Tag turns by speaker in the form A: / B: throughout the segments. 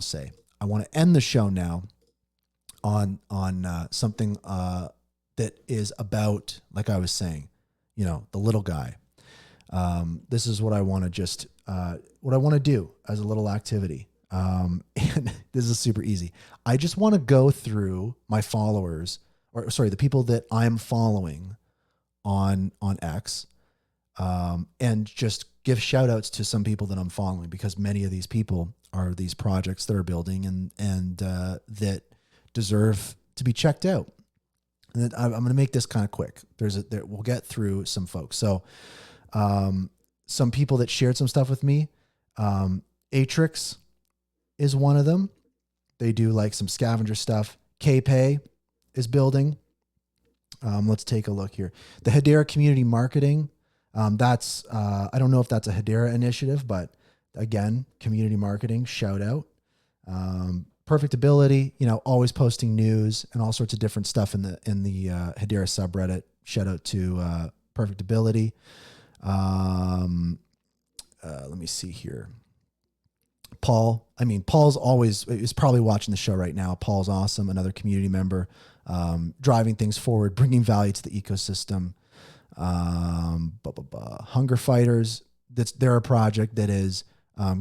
A: say. I want to end the show now on something that is about, like I was saying, the little guy. This is what I want to what I want to do as a little activity. And this is super easy. I just want to go through my followers, the people that I'm following on X, and just give shout outs to some people that I'm following, because many of these people are these projects that are building and that deserve to be checked out. And I'm going to make this kind of quick. We'll get through some folks. So, some people that shared some stuff with me, Atrix is one of them. They do like some scavenger stuff. KPay is building. Let's take a look here. The Hedera community marketing. That's, I don't know if that's a Hedera initiative, but again, community marketing, shout out. Perfect Ability, always posting news and all sorts of different stuff in the Hedera subreddit. Shout out to Perfect Ability. Let me see here. Paul's always is probably watching the show right now. Paul's awesome. Another community member, driving things forward, bringing value to the ecosystem. Hunger Fighters. They're a project that is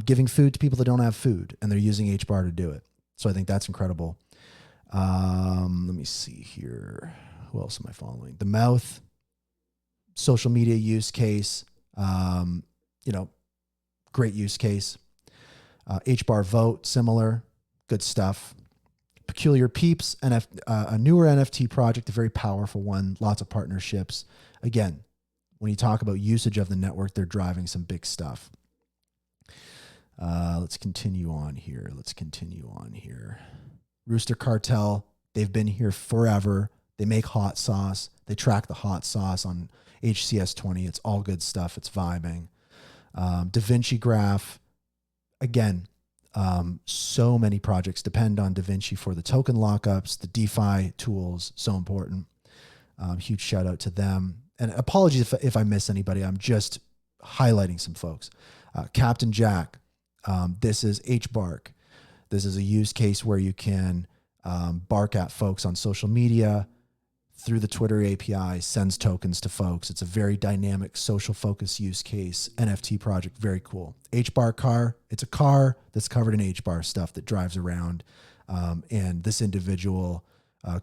A: giving food to people that don't have food, and they're using HBAR to do it. So I think that's incredible. Let me see here. Who else am I following? The Mouth, social media use case. Great use case. HBAR Vote, similar, good stuff. Peculiar Peeps, a newer NFT project, a very powerful one, lots of partnerships. Again, when you talk about usage of the network, they're driving some big stuff. Let's continue on here. Rooster Cartel, they've been here forever. They make hot sauce. They track the hot sauce on HCS20. It's all good stuff. It's vibing. DaVinci Graph, again, so many projects depend on DaVinci for the token lockups, the DeFi tools, so important. Huge shout out to them. And apologies if I miss anybody. I'm just highlighting some folks. Captain Jack, this is HBark. This is a use case where you can bark at folks on social media through the Twitter API, sends tokens to folks. It's a very dynamic social focus use case, NFT project, very cool. HBAR car, it's a car that's covered in HBAR stuff that drives around. And this individual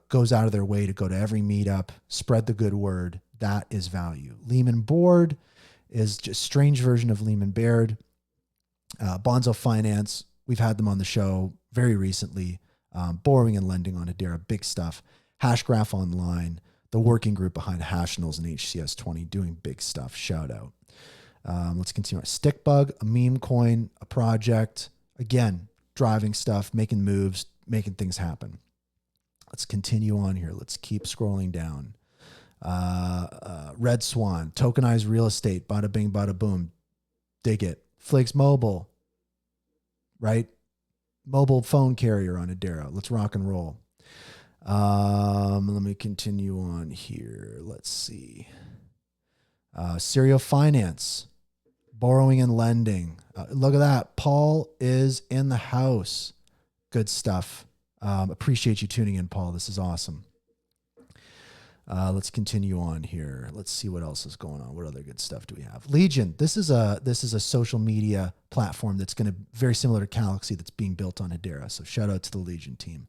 A: goes out of their way to go to every meetup, spread the good word. That is value. Lehman Board is just a strange version of Lehman Baird. Bonzo Finance, we've had them on the show very recently. Borrowing and lending on Hedera, big stuff. Hashgraph Online, the working group behind Hashnals and HCS20, doing big stuff. Shout out. Let's continue. Stickbug, a meme coin, a project. Again, driving stuff, making moves, making things happen. Let's continue on here. Let's keep scrolling down. Red Swan, tokenized real estate, bada bing, bada boom. Dig it. Flakes Mobile, right? Mobile phone carrier on Hedera. Let's rock and roll. Let me continue on here. Let's see. Serial Finance, borrowing and lending. Look at that. Paul is in the house. Good stuff. Appreciate you tuning in, Paul. This is awesome. Let's continue on here. Let's see what else is going on. What other good stuff do we have? Legion. This is a social media platform that's going to very similar to Galaxy that's being built on Hedera. So shout out to the Legion team.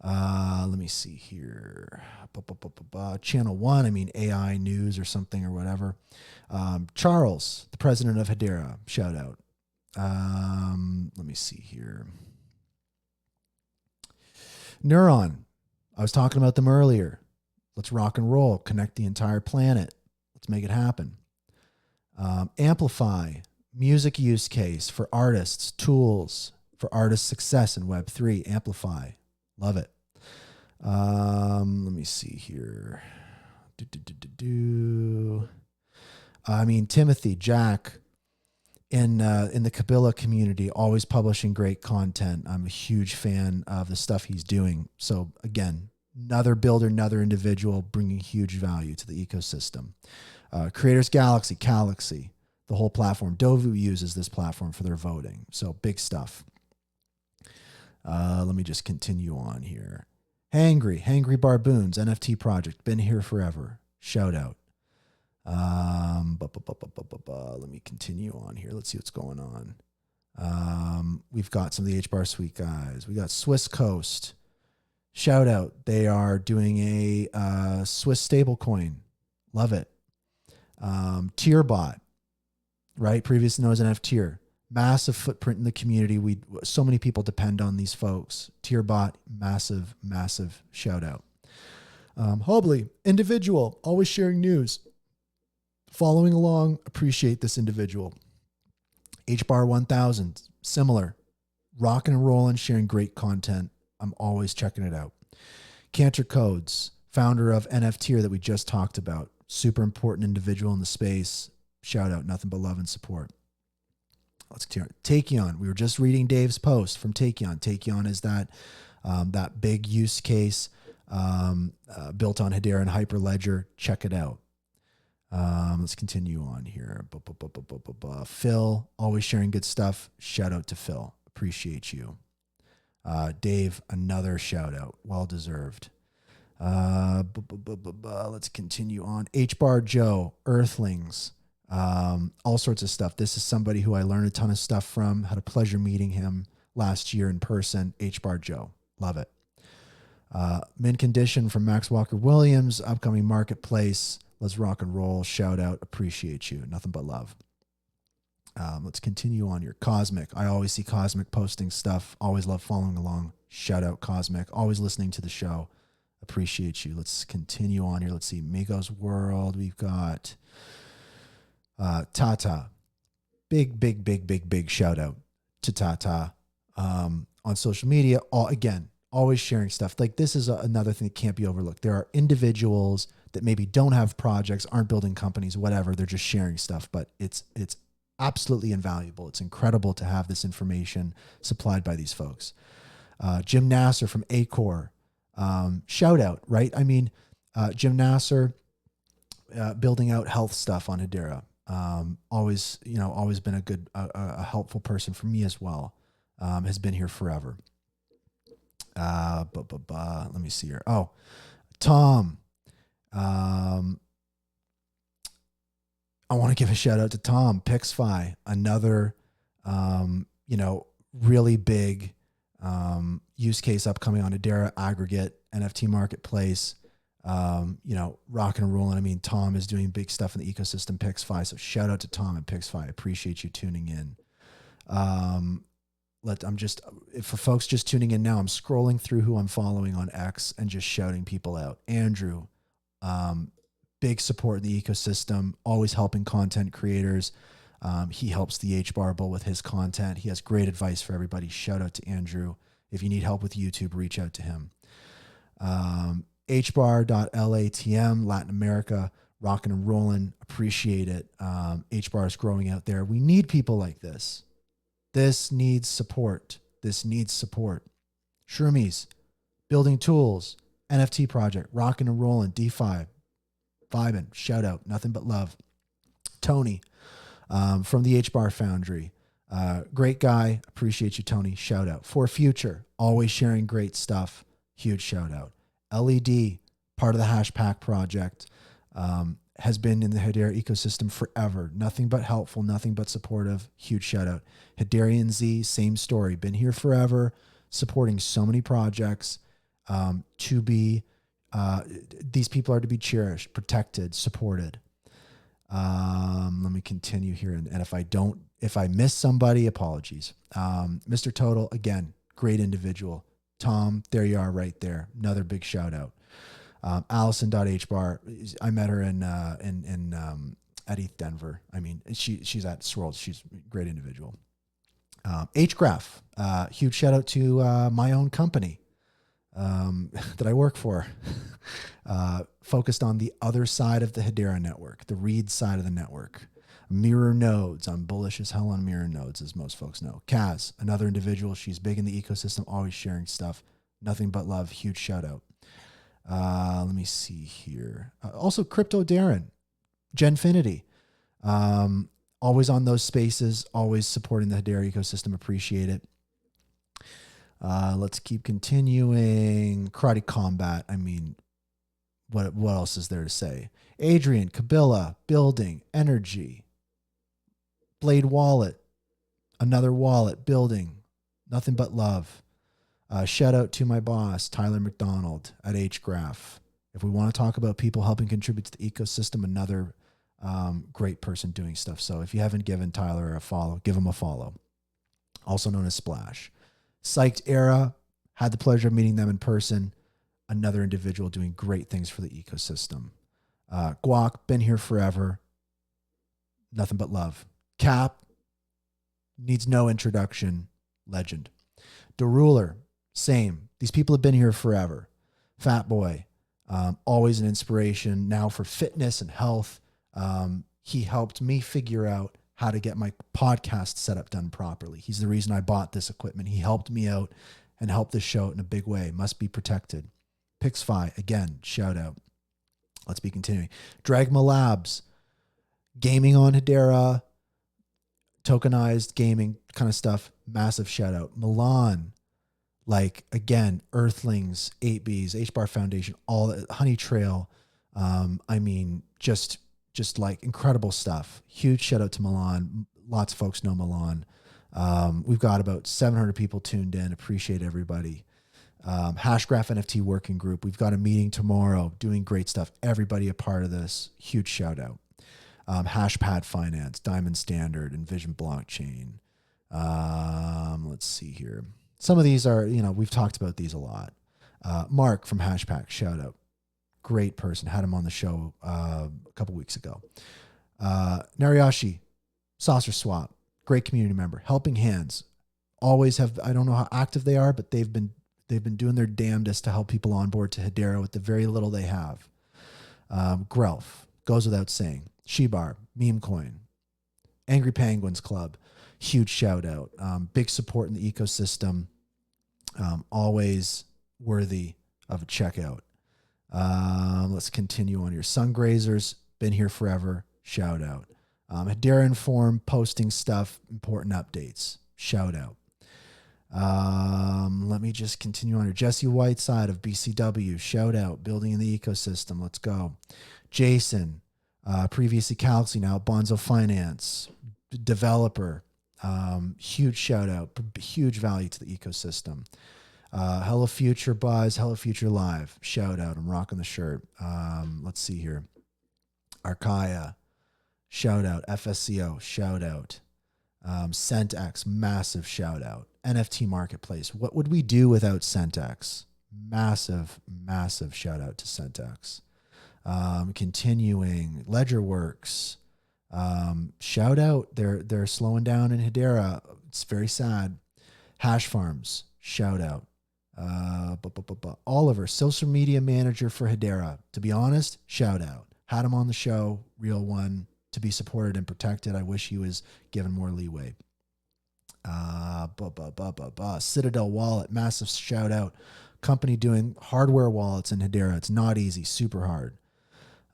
A: Let me see here. Channel 1, AI news or something or whatever. Charles, the president of Hedera, shout out. Let me see here. Neuron. I was talking about them earlier. Let's rock and roll. Connect the entire planet. Let's make it happen. Amplify. Music use case for artists. Tools for artist success in Web3. Amplify. Love it. Let me see here. Timothy, Jack, in the Kabbalah community, always publishing great content. I'm a huge fan of the stuff he's doing. So again, another builder, another individual bringing huge value to the ecosystem. Creators Galaxy, the whole platform. Dovu uses this platform for their voting. So big stuff. Let me just continue on here. Hangry Barboons, NFT project, been here forever. Shout out. Let me continue on here. Let's see what's going on. We've got some of the HBAR Suite guys. We got Swiss Coast. Shout out. They are doing a Swiss stablecoin. Love it. Tierbot, right? Previously known as NFTier. Massive footprint in the community. So many people depend on these folks. Tierbot, massive, massive shout out. Hobley, individual, always sharing news. Following along, appreciate this individual. HBAR 1000, similar. Rocking and rolling, sharing great content. I'm always checking it out. Cantor Codes, founder of NFTier that we just talked about. Super important individual in the space. Shout out, nothing but love and support. Let's continue. Takeon. We were just reading Dave's post from Takeon. Takeon is that big use case built on Hedera and Hyperledger. Check it out. Let's continue on here. Phil, always sharing good stuff. Shout out to Phil. Appreciate you. Dave, another shout out. Well deserved. Let's continue on. HBAR Joe, Earthlings, all sorts of stuff. This is somebody who I learned a ton of stuff from. Had a pleasure meeting him last year in person. HBAR Joe, love it. Mint Condition from Max Walker Williams, upcoming marketplace. Let's rock and roll. Shout out. Appreciate you. Nothing but love. Let's continue on here. Cosmic. I always see Cosmic posting stuff. Always love following along. Shout out Cosmic. Always listening to the show. Appreciate you. Let's continue on here. Let's see. Migos World. We've got Tata. Big shout out to Tata on social media. Always sharing stuff. Like this is another thing that can't be overlooked. There are individuals that maybe don't have projects, aren't building companies, whatever. They're just sharing stuff, but it's absolutely invaluable. It's incredible to have this information supplied by these folks. Jim Nasser from Acor, shout out, right? I mean, Jim Nasser building out health stuff on Hedera. Always been a helpful person for me as well. Has been here forever. Let me see here. Oh, Tom. I want to give a shout out to Tom Pixfy, another, really big use case upcoming on Hedera aggregate NFT marketplace. Rocking and rolling. I mean, Tom is doing big stuff in the ecosystem, Pixfy. So shout out to Tom and Pixfy. I appreciate you tuning in. For folks just tuning in now, I'm scrolling through who I'm following on X and just shouting people out. Andrew, big support in the ecosystem, always helping content creators. He helps the HBAR with his content. He has great advice for everybody. Shout out to Andrew. If you need help with YouTube, reach out to him. HBAR.LATM, Latin America, rocking and rolling. Appreciate it. HBAR is growing out there. We need people like this. This needs support. Shroomies, building tools, NFT project, rocking and rolling, DeFi, vibing, shout out, nothing but love. Tony, from the HBAR Foundry, great guy. Appreciate you, Tony. Shout out. For Future, always sharing great stuff. Huge shout out. LED, part of the Hashpack project, has been in the Hedera ecosystem forever. Nothing but helpful, nothing but supportive. Huge shout out. Hederian Z, same story. Been here forever, supporting so many projects. These people are to be cherished, protected, supported. Let me continue here. And if I miss somebody, apologies. Mr. Total, again, great individual. Tom, there you are right there. Another big shout out. Allison.hbar. I met her at ETH Denver. I mean, she's at Swirl. She's a great individual. Hgraph, huge shout out to my own company that I work for, focused on the other side of the Hedera network, the read side of the network. Mirror nodes. I'm bullish as hell on mirror nodes, as most folks know. Kaz, another individual. She's big in the ecosystem, always sharing stuff. Nothing but love. Huge shout out. Let me see here. Also, Crypto Darren, Genfinity. Always on those spaces, always supporting the Hedera ecosystem. Appreciate it. Let's keep continuing. Karate Combat. I mean, what else is there to say? Adrian, Kabila, Building, Energy, Blade Wallet, another wallet, Building, Nothing But Love. Shout out to my boss, Tyler McDonald at Hgraph. If we want to talk about people helping contribute to the ecosystem, another great person doing stuff. So if you haven't given Tyler a follow, give him a follow. Also known as Splash. Psyched Era, had the pleasure of meeting them in person. Another individual doing great things for the ecosystem. Guac, been here forever. Nothing but love. Cap, needs no introduction. Legend. DeRuler, same. These people have been here forever. Fat Boy, always an inspiration now for fitness and health. He helped me figure out how to get my podcast setup done properly. He's the reason I bought this equipment. He helped me out and helped this show out in a big way. Must be protected. Pixfy, again, shout out. Let's be continuing. Dragma Labs, gaming on Hedera, tokenized gaming kind of stuff. Massive shout out. Milan, like again, Earthlings, 8Bs, HBAR Foundation, all that, Honey Trail. I mean, just like incredible stuff. Huge shout out to Milan. Lots of folks know Milan. We've got about 700 people tuned in. Appreciate everybody. Hashgraph NFT working group. We've got a meeting tomorrow doing great stuff. Everybody a part of this. Huge shout out. Hashpad Finance, Diamond Standard, Envision Blockchain. Let's see here. Some of these are, we've talked about these a lot. Mark from Hashpack, shout out. Great person. Had him on the show a couple weeks ago. Nariyashi, Saucer Swap, great community member. Helping Hands, always have. I don't know how active they are, but they've been doing their damnedest to help people on board to Hedera with the very little they have. Grelf, goes without saying. HBAR, Meme Coin, Angry Penguins Club, huge shout out. Big support in the ecosystem. Always worthy of a checkout. Let's continue on here. Sungrazers, been here forever. Shout out. Hedera Inform, posting stuff, important updates. Shout out. Let me just continue on here. Jesse Whiteside of BCW, shout out. Building in the ecosystem. Let's go. Jason, previously Galaxy, now Bonzo Finance, developer. Huge shout out. Huge value to the ecosystem. Hello Future Buzz, Hello Future Live, shout out. I'm rocking the shirt. Let's see here. Archaea, shout out. FSCO, shout out. CentX, massive shout out. NFT Marketplace, what would we do without CentX? Massive shout out to CentX. Continuing, Ledgerworks, shout out. They're slowing down in Hedera. It's very sad. Hash Farms, shout out. Oliver, social media manager for Hedera. To be honest, shout out. Had him on the show, real one, to be supported and protected. I wish he was given more leeway. Citadel Wallet, massive shout out. Company doing hardware wallets in Hedera. It's not easy, super hard.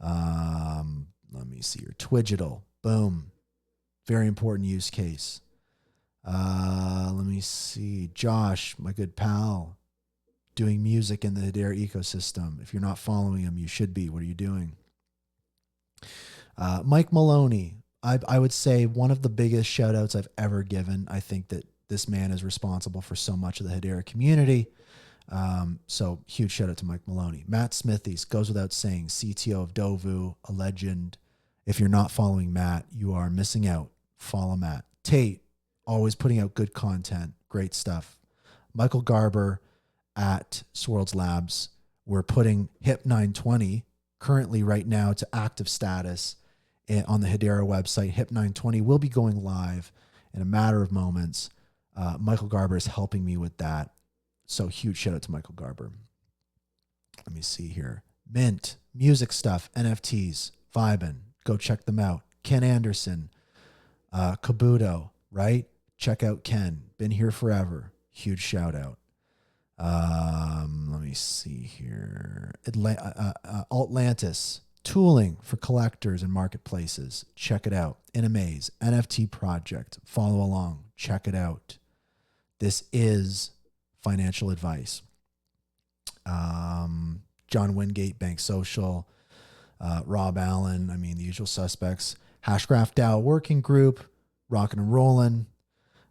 A: Let me see here. Twigital, boom. Very important use case. Let me see. Josh, my good pal, doing music in the Hedera ecosystem. If you're not following him, you should be. What are you doing? Mike Maloney, I would say one of the biggest shout outs I've ever given. I think that this man is responsible for so much of the Hedera community. So huge shout out to Mike Maloney. Matt Smithies, goes without saying, CTO of Dovu, a legend. If you're not following Matt, you are missing out. Follow Matt. Tate, always putting out good content. Great stuff. Michael Garber at Swirlds Labs. We're putting HIP 920 currently right now to active status on the Hedera website. HIP 920 will be going live in a matter of moments. Michael Garber is helping me with that. So huge shout out to Michael Garber. Let me see here. Mint, music stuff, NFTs, vibin'. Go check them out. Ken Anderson, Kabuto, right? Check out Ken. Been here forever. Huge shout out. Let me see here. Atlantis, tooling for collectors and marketplaces. Check it out. In a Maze, NFT project. Follow along. Check it out. This is financial advice. John Wingate, Bank Social, Rob Allen, I mean, the usual suspects. Hashgraph DAO Working Group, Rockin' and Rollin',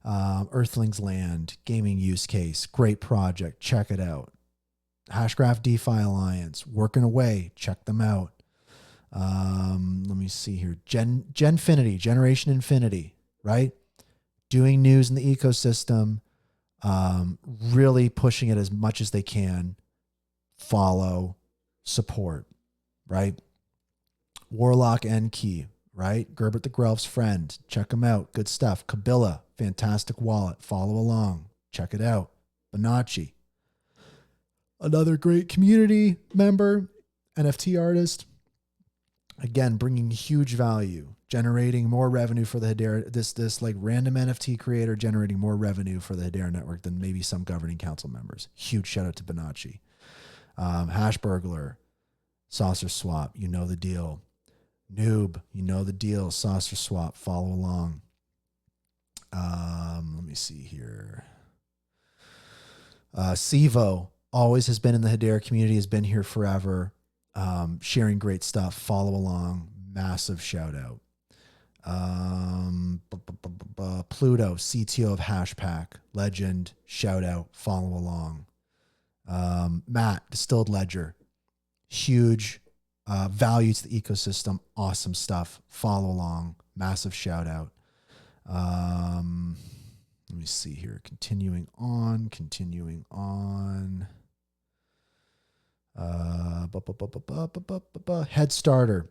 A: Earthlings Land, Gaming Use Case, great project, check it out. Hashgraph DeFi Alliance, working away, check them out. Let me see here. Genfinity, Generation Infinity, right? Doing news in the ecosystem, really pushing it as much as they can. Follow, support, right? Warlock and Key, right? Gerbert the Guelph's friend, check them out. Good stuff. Kabila, fantastic wallet. Follow along, check it out. Bonacci, another great community member, NFT artist. Again, bringing huge value, generating more revenue for the Hedera. This like random NFT creator generating more revenue for the Hedera network than maybe some governing council members. Huge shout out to Bonacci. Hash Burglar, Saucer Swap, you know the deal. Noob, you know the deal. Saucer Swap, follow along. Let me see here. Sivo always has been in the Hedera community, has been here forever. Sharing great stuff. Follow along. Massive shout out. Pluto, CTO of Hashpack, legend, shout out, follow along. Matt, Distilled Ledger, huge value to the ecosystem, awesome stuff, follow along, massive shout out. Let me see here, continuing on. Head Starter,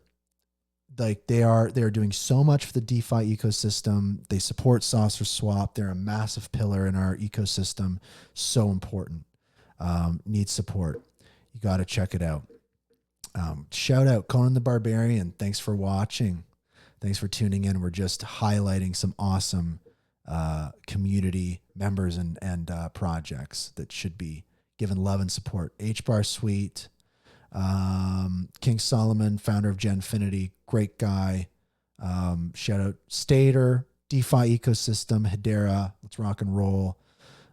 A: like they're doing so much for the DeFi ecosystem. They support Saucer Swap. They're a massive pillar in our ecosystem. So important. Needs support. You got to check it out. Shout out Conan the Barbarian. Thanks for watching. Thanks for tuning in. We're just highlighting some awesome community members and projects that should be given love and support. HBAR Suite, King Solomon, founder of Genfinity, great guy. Shout out Stater, DeFi ecosystem, Hedera, let's rock and roll.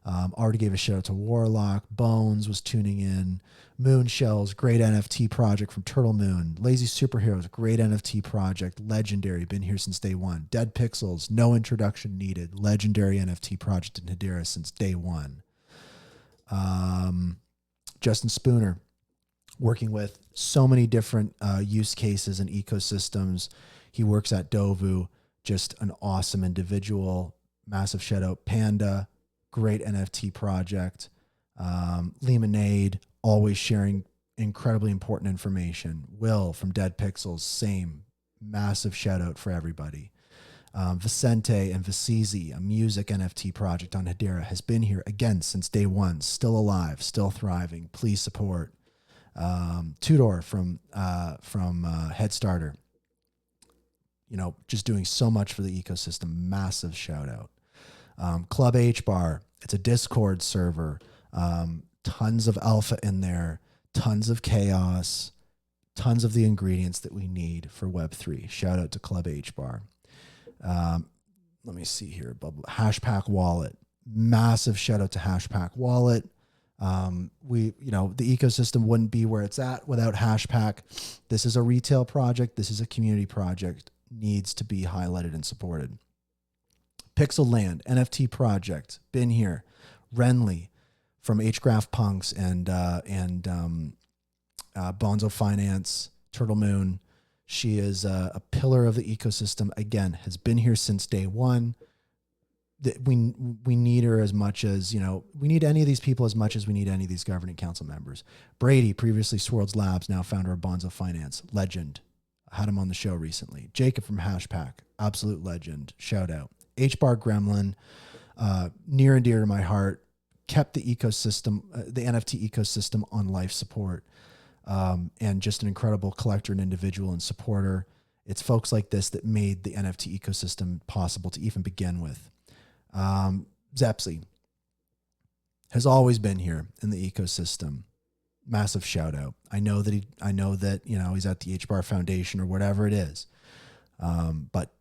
A: Already gave a shout out to Warlock. Bones was tuning in. Moonshells, great NFT project from Turtle Moon. Lazy Superheroes, great NFT project. Legendary, been here since day one. Dead Pixels, no introduction needed. Legendary NFT project in Hedera since day one. Justin Spooner, working with so many different use cases and ecosystems. He works at Dovu, just an awesome individual. Massive shout out. Panda, great NFT project. Lemonade, always sharing incredibly important information. Will from Dead Pixels, same. Massive shout out for everybody. Vicente and Vicizi, a music NFT project on Hedera, has been here again since day one. Still alive, still thriving. Please support. Tudor from Headstarter, you know, just doing so much for the ecosystem. Massive shout out. Club HBAR, it's a Discord server. Tons of alpha in there, tons of chaos, tons of the ingredients that we need for Web3. Shout out to Club HBAR. Let me see here. Hashpack Wallet, massive shout out to Hashpack Wallet. The ecosystem wouldn't be where it's at without Hashpack. This is a retail project. This is a community project. Needs to be highlighted and supported. Pixel Land, NFT project, been here. Renly from Hgraph Punks and Bonzo Finance, Turtle Moon. She is a pillar of the ecosystem. Again, has been here since day one. We need her as much as, we need any of these people as much as we need any of these governing council members. Brady, previously Swirlds Labs, now founder of Bonzo Finance, legend. I had him on the show recently. Jacob from Hashpack, absolute legend. Shout out. HBAR Gremlin, near and dear to my heart, kept the ecosystem, the NFT ecosystem on life support, and just an incredible collector and individual and supporter. It's folks like this that made the NFT ecosystem possible to even begin with. Zepsy has always been here in the ecosystem. Massive shout out. I know that he's at the HBAR Foundation or whatever it is. But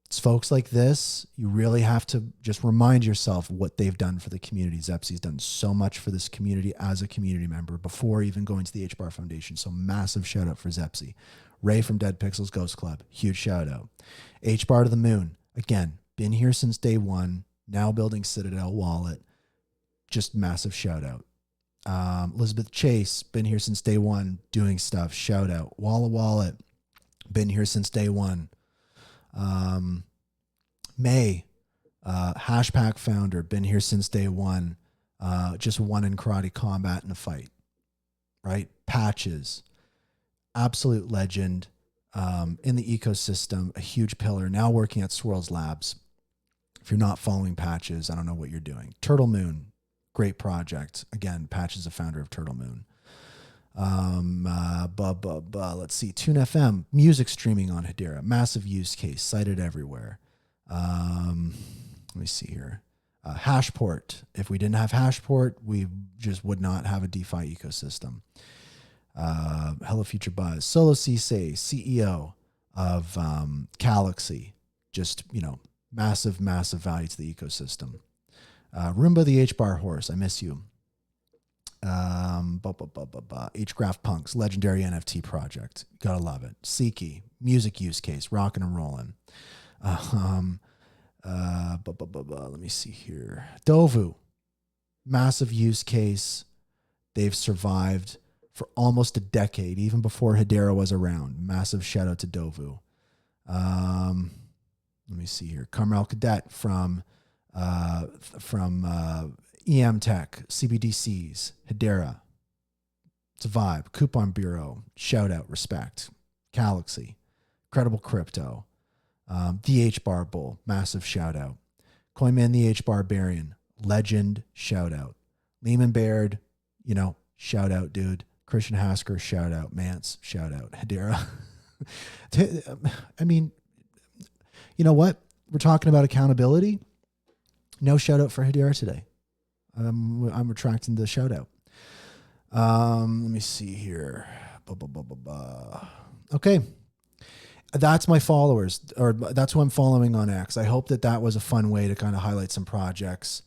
A: It's folks like this, you really have to just remind yourself what they've done for the community. Zepsi's done so much for this community as a community member before even going to the HBAR Foundation. So massive shout out for Zepsi. Ray from Dead Pixels Ghost Club, huge shout out. HBAR to the moon, again, been here since day one, now building Citadel Wallet, just massive shout out. Elizabeth Chase, been here since day one, doing stuff, shout out. Walla Wallet, been here since day one. May, Hashpack founder, been here since day one, just won in karate combat in a fight, right? Patches, absolute legend, in the ecosystem, a huge pillar, now working at Swirls Labs. If you're not following Patches, I don't know what you're doing. Turtle Moon, great project. Again, Patches, a founder of Turtle Moon. Let's see. Tune FM, music streaming on Hedera, massive use case, cited everywhere. Let me see here. Hashport. If we didn't have Hashport, we just would not have a DeFi ecosystem. Hello Future Buzz. Solo Cisse, CEO of Galaxy. Just, massive, massive value to the ecosystem. Roomba the HBAR horse. I miss you. Hgraph Punks, legendary NFT project. Gotta love it. Seeki, music use case, rocking and rolling. Let me see here. Dovu, massive use case. They've survived for almost a decade, even before Hedera was around. Massive shout out to Dovu. Let me see here. Carmel Cadet from EM Tech, CBDCs, Hedera. It's a vibe. Coupon Bureau, shout out, respect. Galaxy, Credible Crypto, the HBAR Bull, massive shout out. Coinman the HBAR Barian, legend, shout out. Lehman Baird, shout out, dude. Christian Hasker, shout out. Mance, shout out. Hedera. I mean, you know what? We're talking about accountability. No shout out for Hedera today. I'm retracting the shout out. Let me see here. Okay. That's my followers, or that's who I'm following on X. I hope that was a fun way to kind of highlight some projects.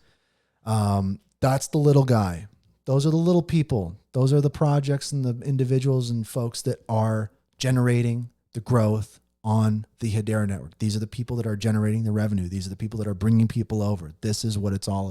A: That's the little guy. Those are the little people. Those are the projects and the individuals and folks that are generating the growth on the Hedera network. These are the people that are generating the revenue. These are the people that are bringing people over. This is what it's all about.